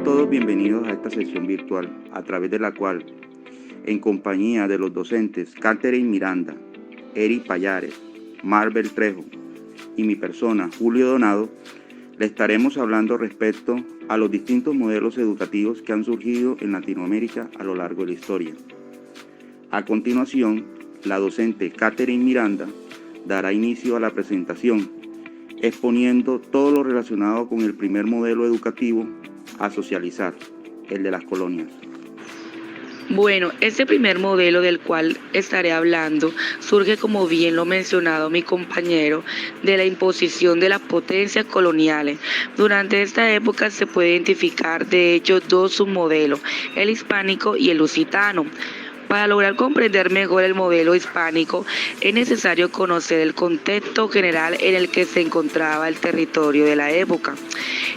Sean todos bienvenidos a esta sesión virtual, a través de la cual, en compañía de los docentes Catherine Miranda, Eri Payares, Marvel Trejo y mi persona, Julio Donado, le estaremos hablando respecto a los distintos modelos educativos que han surgido en Latinoamérica a lo largo de la historia. A continuación, la docente Catherine Miranda dará inicio a la presentación, exponiendo todo lo relacionado con el primer modelo educativo a socializar, el de las colonias. Bueno, este primer modelo del cual estaré hablando surge, como bien lo ha mencionado mi compañero, de la imposición de las potencias coloniales. Durante esta época se puede identificar de hecho dos submodelos, el hispánico y el lusitano. Para lograr comprender mejor el modelo hispánico, es necesario conocer el contexto general en el que se encontraba el territorio de la época.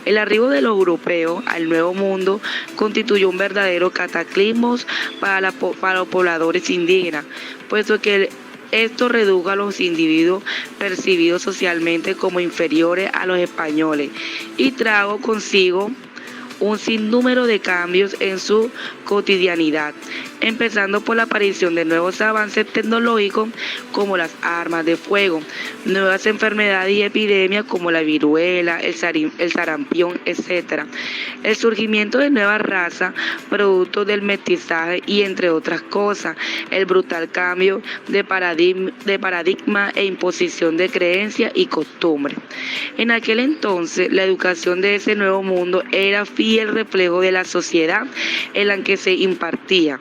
El arribo de los europeos al Nuevo Mundo constituyó un verdadero cataclismo para los pobladores indígenas, puesto que esto redujo a los individuos percibidos socialmente como inferiores a los españoles y trajo consigo un sinnúmero de cambios en su cotidianidad, empezando por la aparición de nuevos avances tecnológicos como las armas de fuego, nuevas enfermedades y epidemias como la viruela, el sarampión, etc. El surgimiento de nuevas razas, producto del mestizaje y entre otras cosas, el brutal cambio de paradigma e imposición de creencias y costumbres. En aquel entonces, la educación de ese nuevo mundo era fiel reflejo de la sociedad en la que se impartía.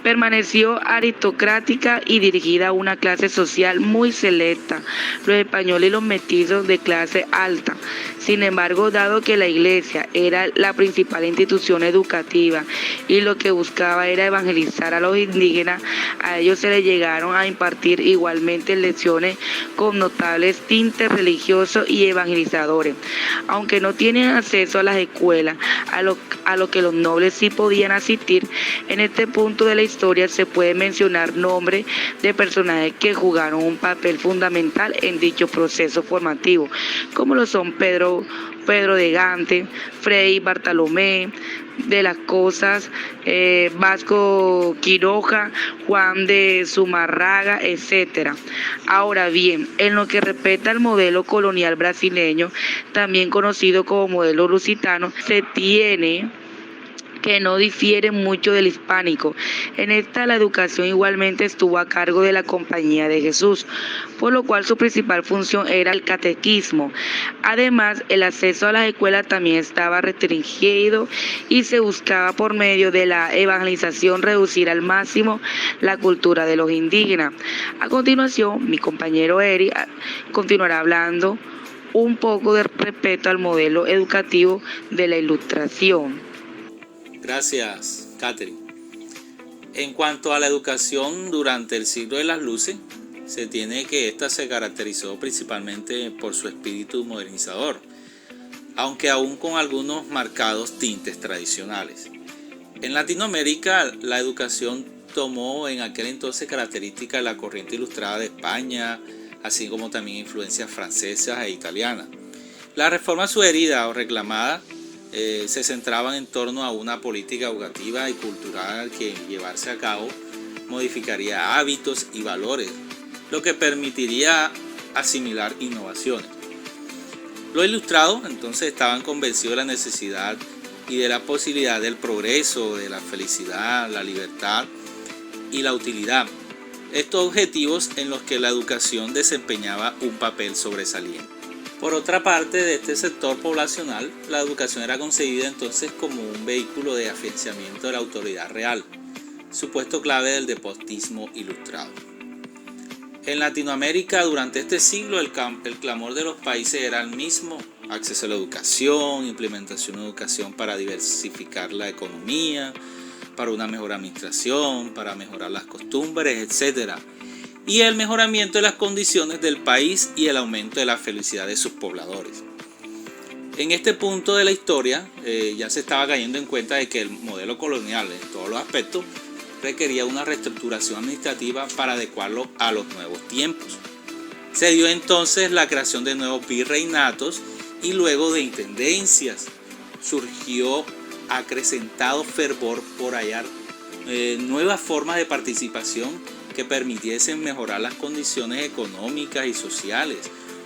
Permaneció aristocrática y dirigida a una clase social muy selecta, los españoles y los mestizos de clase alta. Sin embargo, dado que la iglesia era la principal institución educativa y lo que buscaba era evangelizar a los indígenas, a ellos se les llegaron a impartir igualmente lecciones con notables tintes religiosos y evangelizadores. Aunque no tienen acceso a las escuelas, a lo que los nobles sí podían asistir, en este punto de la historia se puede mencionar nombres de personajes que jugaron un papel fundamental en dicho proceso formativo, como lo son Pedro de Gante, Fray Bartolomé de las Casas, Vasco Quiroga, Juan de Zumarraga, etc. Ahora bien, en lo que respecta al modelo colonial brasileño, también conocido como modelo lusitano, se tiene que no difiere mucho del hispánico. En esta la educación igualmente estuvo a cargo de la Compañía de Jesús, por lo cual su principal función era el catequismo. Además, el acceso a las escuelas también estaba restringido y se buscaba por medio de la evangelización reducir al máximo la cultura de los indígenas. A continuación, mi compañero Eri continuará hablando un poco de respecto al modelo educativo de la Ilustración. Gracias, Catherine. En cuanto a la educación durante el siglo de las luces, se tiene que ésta se caracterizó principalmente por su espíritu modernizador, aunque aún con algunos marcados tintes tradicionales. En Latinoamérica, la educación tomó en aquel entonces características de la corriente ilustrada de España, así como también influencias francesas e italianas. La reforma sugerida o reclamada se centraban en torno a una política educativa y cultural que, llevarse a cabo, modificaría hábitos y valores, lo que permitiría asimilar innovaciones. Los ilustrados entonces estaban convencidos de la necesidad y de la posibilidad del progreso, de la felicidad, la libertad y la utilidad. Estos objetivos en los que la educación desempeñaba un papel sobresaliente. Por otra parte, de este sector poblacional, la educación era concebida entonces como un vehículo de afianzamiento de la autoridad real, supuesto clave del despotismo ilustrado. En Latinoamérica, durante este siglo, el clamor de los países era el mismo: acceso a la educación, implementación de educación para diversificar la economía, para una mejor administración, para mejorar las costumbres, etc. Y el mejoramiento de las condiciones del país y el aumento de la felicidad de sus pobladores. En este punto de la historia ya se estaba cayendo en cuenta de que el modelo colonial en todos los aspectos requería una reestructuración administrativa para adecuarlo a los nuevos tiempos. Se dio entonces la creación de nuevos virreinatos y luego de intendencias. Surgió acrecentado fervor por hallar nuevas formas de participación que permitiesen mejorar las condiciones económicas y sociales,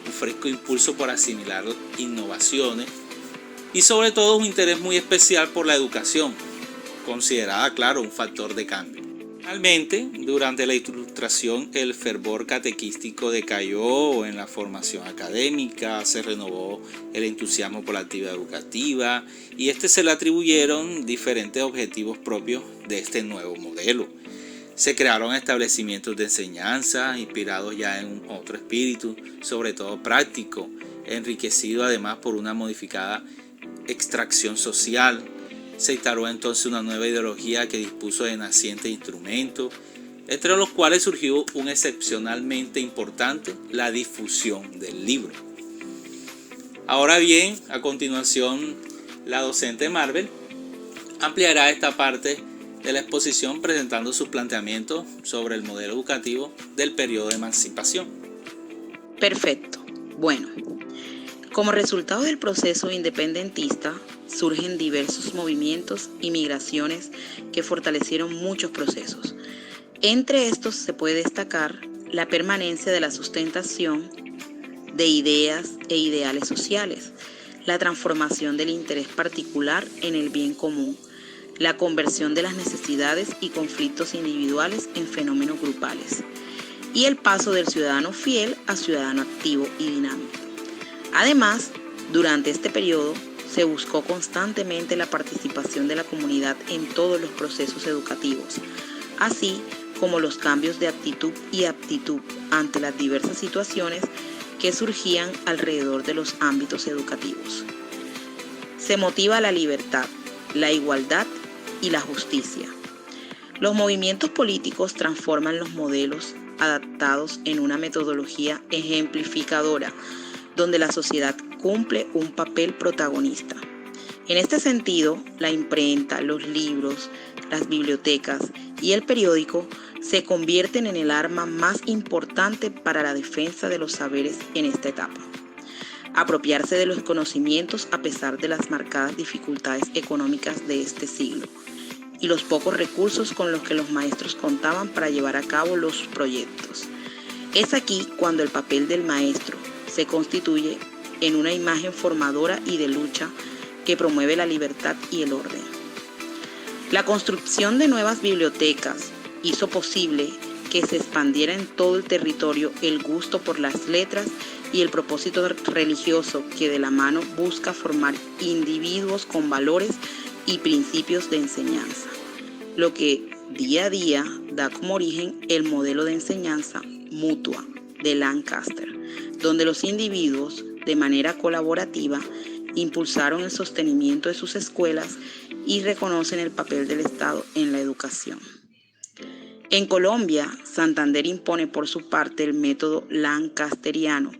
un fresco impulso por asimilar innovaciones y sobre todo un interés muy especial por la educación, considerada, claro, un factor de cambio. Finalmente, durante la Ilustración, el fervor catequístico decayó en la formación académica, se renovó el entusiasmo por la actividad educativa y se le atribuyeron diferentes objetivos propios de este nuevo modelo. Se crearon establecimientos de enseñanza inspirados ya en otro espíritu, sobre todo práctico, enriquecido además por una modificada extracción social. Se instaló entonces una nueva ideología que dispuso de nacientes instrumentos, entre los cuales surgió un excepcionalmente importante, la difusión del libro. Ahora bien, a continuación, la docente Marvel ampliará esta parte de la exposición presentando sus planteamientos sobre el modelo educativo del periodo de emancipación. Perfecto. Bueno, como resultado del proceso independentista, surgen diversos movimientos y migraciones que fortalecieron muchos procesos. Entre estos se puede destacar la permanencia de la sustentación de ideas e ideales sociales, la transformación del interés particular en el bien común, la conversión de las necesidades y conflictos individuales en fenómenos grupales, y el paso del ciudadano fiel a ciudadano activo y dinámico. Además, durante este periodo, se buscó constantemente la participación de la comunidad en todos los procesos educativos, así como los cambios de actitud y aptitud ante las diversas situaciones que surgían alrededor de los ámbitos educativos. Se motiva la libertad, la igualdad y la justicia. Los movimientos políticos transforman los modelos adaptados en una metodología ejemplificadora, donde la sociedad cumple un papel protagonista. En este sentido, la imprenta, los libros, las bibliotecas y el periódico se convierten en el arma más importante para la defensa de los saberes en esta etapa. Apropiarse de los conocimientos a pesar de las marcadas dificultades económicas de este siglo y los pocos recursos con los que los maestros contaban para llevar a cabo los proyectos. Es aquí cuando el papel del maestro se constituye en una imagen formadora y de lucha que promueve la libertad y el orden. La construcción de nuevas bibliotecas hizo posible que se expandiera en todo el territorio el gusto por las letras y el propósito religioso que de la mano busca formar individuos con valores y principios de enseñanza, lo que día a día da como origen el modelo de enseñanza mutua de Lancaster, donde los individuos, de manera colaborativa, impulsaron el sostenimiento de sus escuelas y reconocen el papel del Estado en la educación. En Colombia, Santander impone por su parte el método lancasteriano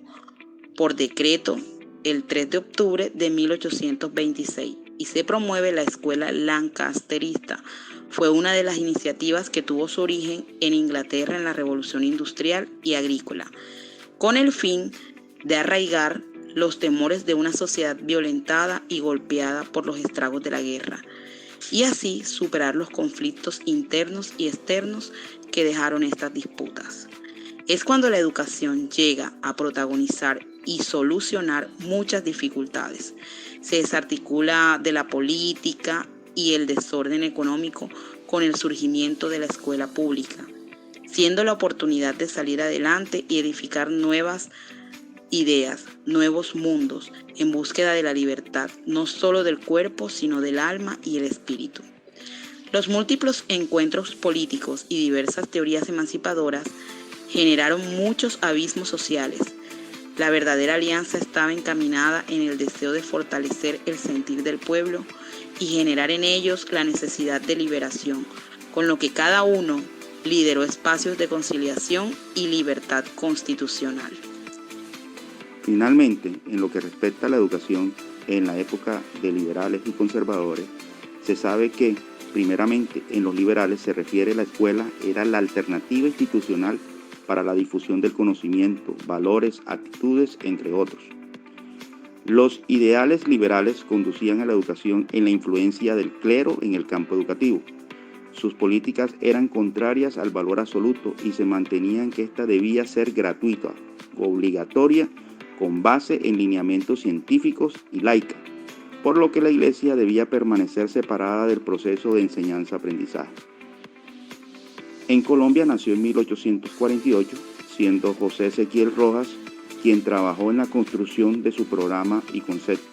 por decreto el 3 de octubre de 1826 y se promueve la escuela lancasterista. Fue una de las iniciativas que tuvo su origen en Inglaterra en la Revolución Industrial y Agrícola, con el fin de arraigar los temores de una sociedad violentada y golpeada por los estragos de la guerra, y así superar los conflictos internos y externos que dejaron estas disputas. Es cuando la educación llega a protagonizar y solucionar muchas dificultades. Se desarticula de la política y el desorden económico con el surgimiento de la escuela pública, siendo la oportunidad de salir adelante y edificar nuevas ideas, nuevos mundos, en búsqueda de la libertad, no solo del cuerpo, sino del alma y el espíritu. Los múltiples encuentros políticos y diversas teorías emancipadoras generaron muchos abismos sociales. La verdadera alianza estaba encaminada en el deseo de fortalecer el sentir del pueblo y generar en ellos la necesidad de liberación, con lo que cada uno lideró espacios de conciliación y libertad constitucional. Finalmente, en lo que respecta a la educación en la época de liberales y conservadores, se sabe que, primeramente, en los liberales se refiere a la escuela era la alternativa institucional para la difusión del conocimiento, valores, actitudes, entre otros. Los ideales liberales conducían a la educación en la influencia del clero en el campo educativo. Sus políticas eran contrarias al valor absoluto y se mantenían que ésta debía ser gratuita, obligatoria, con base en lineamientos científicos y laica, por lo que la Iglesia debía permanecer separada del proceso de enseñanza-aprendizaje. En Colombia nació en 1848, siendo José Ezequiel Rojas quien trabajó en la construcción de su programa y concepto.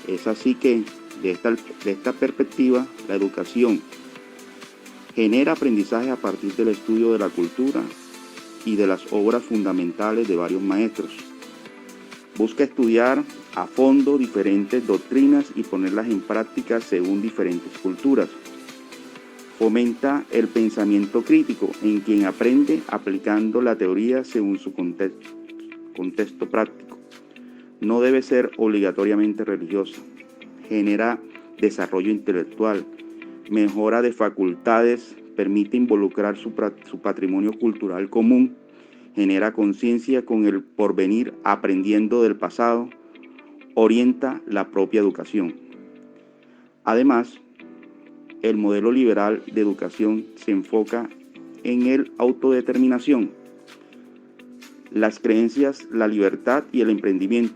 Es así que, de esta perspectiva, la educación genera aprendizaje a partir del estudio de la cultura y de las obras fundamentales de varios maestros. Busca estudiar a fondo diferentes doctrinas y ponerlas en práctica según diferentes culturas. Fomenta el pensamiento crítico en quien aprende aplicando la teoría según su contexto práctico. No debe ser obligatoriamente religiosa. Genera desarrollo intelectual, mejora de facultades, permite involucrar su patrimonio cultural común, genera conciencia con el porvenir aprendiendo del pasado, orienta la propia educación. Además, el modelo liberal de educación se enfoca en el autodeterminación, las creencias, la libertad y el emprendimiento,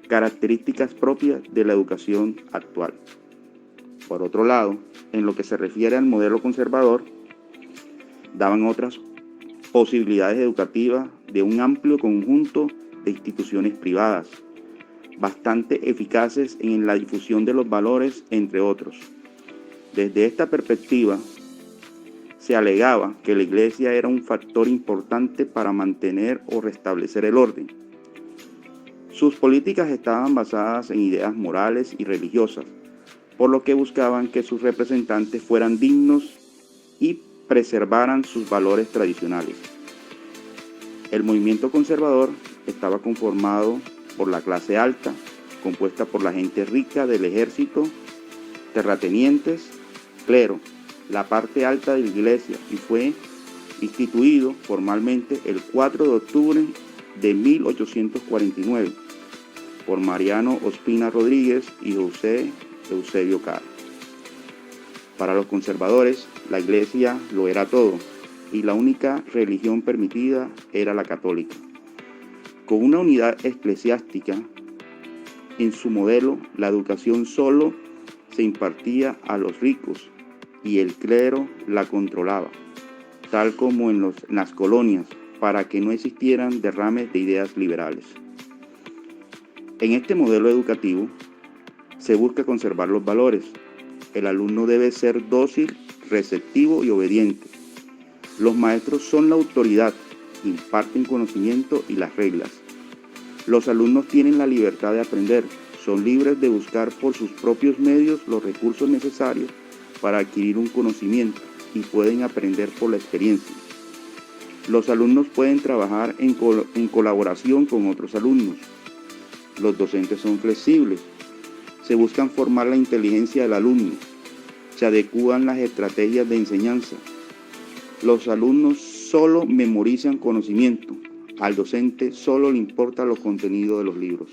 características propias de la educación actual. Por otro lado, en lo que se refiere al modelo conservador, daban otras posibilidades educativas de un amplio conjunto de instituciones privadas, bastante eficaces en la difusión de los valores, entre otros. Desde esta perspectiva, se alegaba que la Iglesia era un factor importante para mantener o restablecer el orden. Sus políticas estaban basadas en ideas morales y religiosas, por lo que buscaban que sus representantes fueran dignos y preservaran sus valores tradicionales. El movimiento conservador estaba conformado por la clase alta, compuesta por la gente rica del ejército, terratenientes, clero, la parte alta de la Iglesia, y fue instituido formalmente el 4 de octubre de 1849 por Mariano Ospina Rodríguez y José Eusebio Caro. Para los conservadores, la Iglesia lo era todo, y la única religión permitida era la católica. Con una unidad eclesiástica, en su modelo, la educación solo se impartía a los ricos y el clero la controlaba, tal como en las colonias, para que no existieran derrames de ideas liberales. En este modelo educativo se busca conservar los valores. El alumno debe ser dócil, receptivo y obediente. Los maestros son la autoridad, imparten conocimiento y las reglas. Los alumnos tienen la libertad de aprender, son libres de buscar por sus propios medios los recursos necesarios para adquirir un conocimiento y pueden aprender por la experiencia. Los alumnos pueden trabajar en colaboración con otros alumnos. Los docentes son flexibles. Se buscan formar la inteligencia del alumno. Se adecúan las estrategias de enseñanza. Los alumnos solo memorizan conocimiento. Al docente solo le importan los contenidos de los libros.